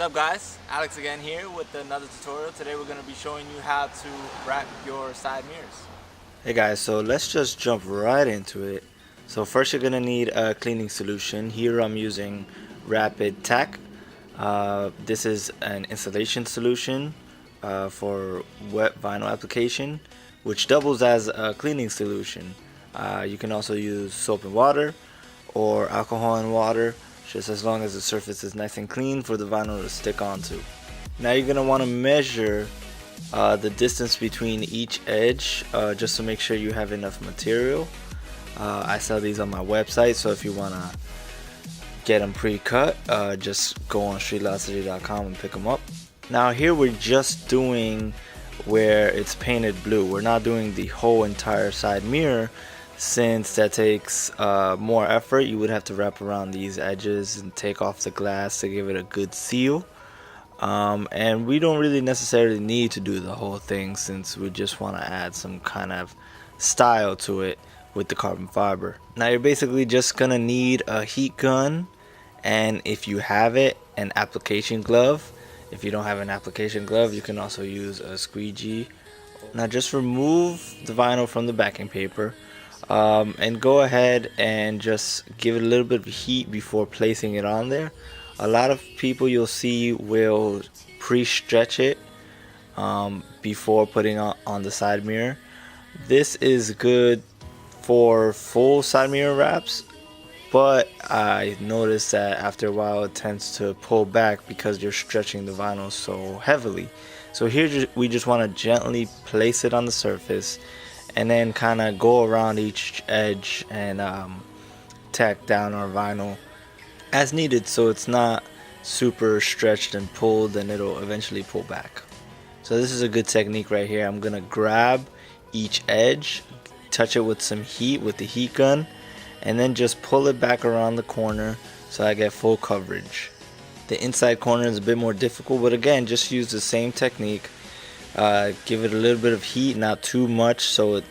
up guys, Alex again here with another tutorial. Today we're going to be showing you how to wrap your side mirrors. Hey guys, so let's just jump right into it. So first you're going to need a cleaning solution. Here I'm using Rapid Tack. This is an installation solution for wet vinyl application, which doubles as a cleaning solution. You can also use soap and water or alcohol and water, just as long as the surface is nice and clean for the vinyl to stick onto. Now you're going to want to measure the distance between each edge just to make sure you have enough material. I sell these on my website, so if you want to get them pre-cut, just go on Streetlocity.com and pick them up. Now here we're just doing where it's painted blue. We're not doing the whole entire side mirror, since that takes more effort. You would have to wrap around these edges and take off the glass to give it a good seal. And we don't really necessarily need to do the whole thing, since we just want to add some kind of style to it with the carbon fiber. Now you're basically just gonna need a heat gun, and if you have it, an application glove. If you don't have an application glove, you can also use a squeegee. Now just remove the vinyl from the backing paper, and go ahead and just give it a little bit of heat before placing it on there. A lot of people you'll see will pre-stretch it before putting on the side mirror. This is good for full side mirror wraps, but I noticed that after a while it tends to pull back because you're stretching the vinyl so heavily. So here we just want to gently place it on the surface and then kind of go around each edge and tack down our vinyl as needed, so it's not super stretched and pulled, and it'll eventually pull back. So this is a good technique right here. I'm gonna grab each edge, touch it with some heat with the heat gun, and then just pull it back around the corner so I get full coverage. The inside corner is a bit more difficult, but again, just use the same technique. Give it a little bit of heat, not too much so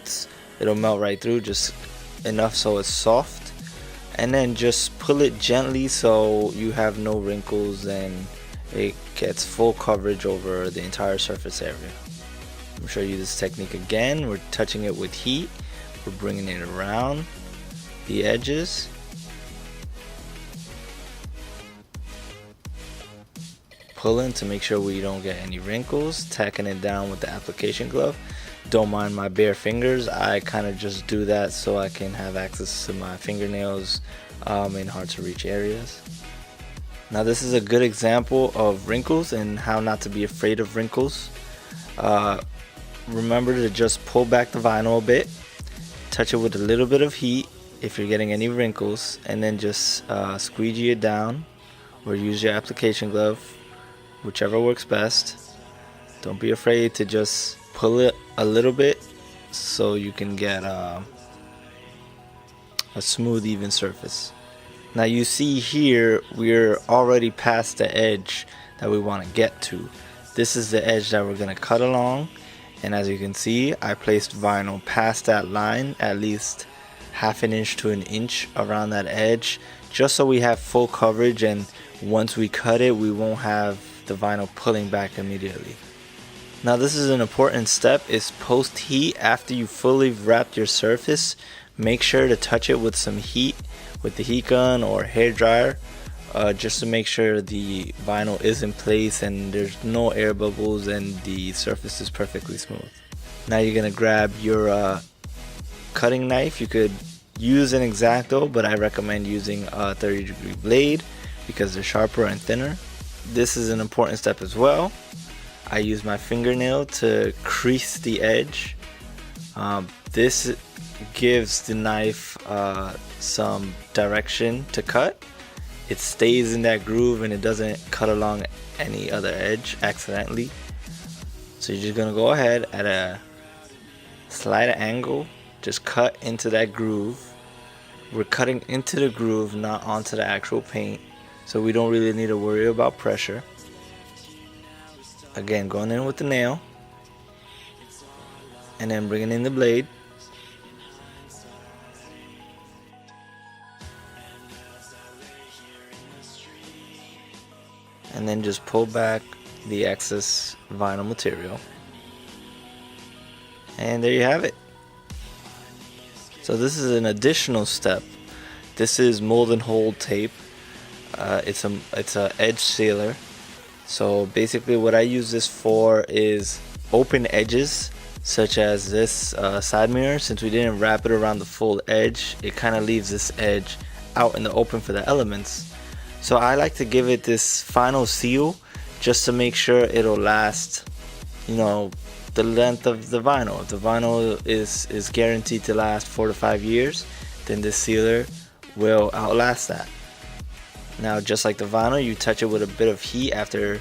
it'll melt right through, just enough so it's soft. And then just pull it gently so you have no wrinkles and it gets full coverage over the entire surface area. I'm show you this technique again. We're touching it with heat. We're bringing it around the edges. Pulling to make sure we don't get any wrinkles. Tacking it down with the application glove. Don't mind my bare fingers. I kind of just do that so I can have access to my fingernails in hard to reach areas. Now this is a good example of wrinkles and how not to be afraid of wrinkles. Remember to just pull back the vinyl a bit, touch it with a little bit of heat if you're getting any wrinkles, and then just squeegee it down or use your application glove, whichever works best. Don't be afraid to just pull it a little bit so you can get a smooth, even surface. Now you see here we're already past the edge that we want to get to. This is the edge that we're going to cut along, and as you can see, I placed vinyl past that line, at least half an inch to an inch around that edge, just so we have full coverage, and once we cut it we won't have the vinyl pulling back immediately. Now this is an important step, is post heat. After you fully wrapped your surface, make sure to touch it with some heat with the heat gun or hair dryer, just to make sure the vinyl is in place and there's no air bubbles and the surface is perfectly smooth. Now you're gonna grab your cutting knife. You could use an X-Acto, but I recommend using a 30-degree blade because they're sharper and thinner. This is an important step as well. I use my fingernail to crease the edge. This gives the knife some direction to cut. It stays in that groove and it doesn't cut along any other edge accidentally. So you're just gonna go ahead at a slight angle, just cut into that groove. We're cutting into the groove, not onto the actual paint, so we don't really need to worry about pressure. Again, going in with the nail and then bringing in the blade. and then just pull back the excess vinyl material, and there you have it. So this is an additional step. This is mold and hold tape. It's a edge sealer. So basically what I use this for is open edges, such as this side mirror. Since we didn't wrap it around the full edge, it kind of leaves this edge out in the open for the elements. So I like to give it this final seal just to make sure it'll last, you know, the length of the vinyl. If the vinyl is guaranteed to last 4 to 5 years, then this sealer will outlast that. Now, just like the vinyl, you touch it with a bit of heat after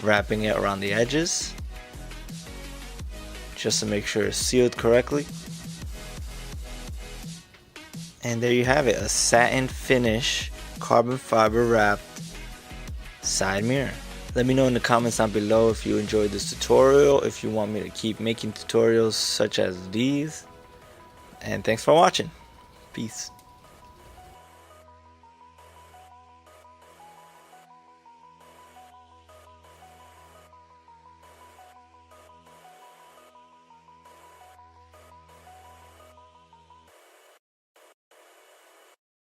wrapping it around the edges, just to make sure it's sealed correctly. And there you have it, a satin finish carbon fiber wrapped side mirror. Let me know in the comments down below if you enjoyed this tutorial, if you want me to keep making tutorials such as these. And thanks for watching. Peace.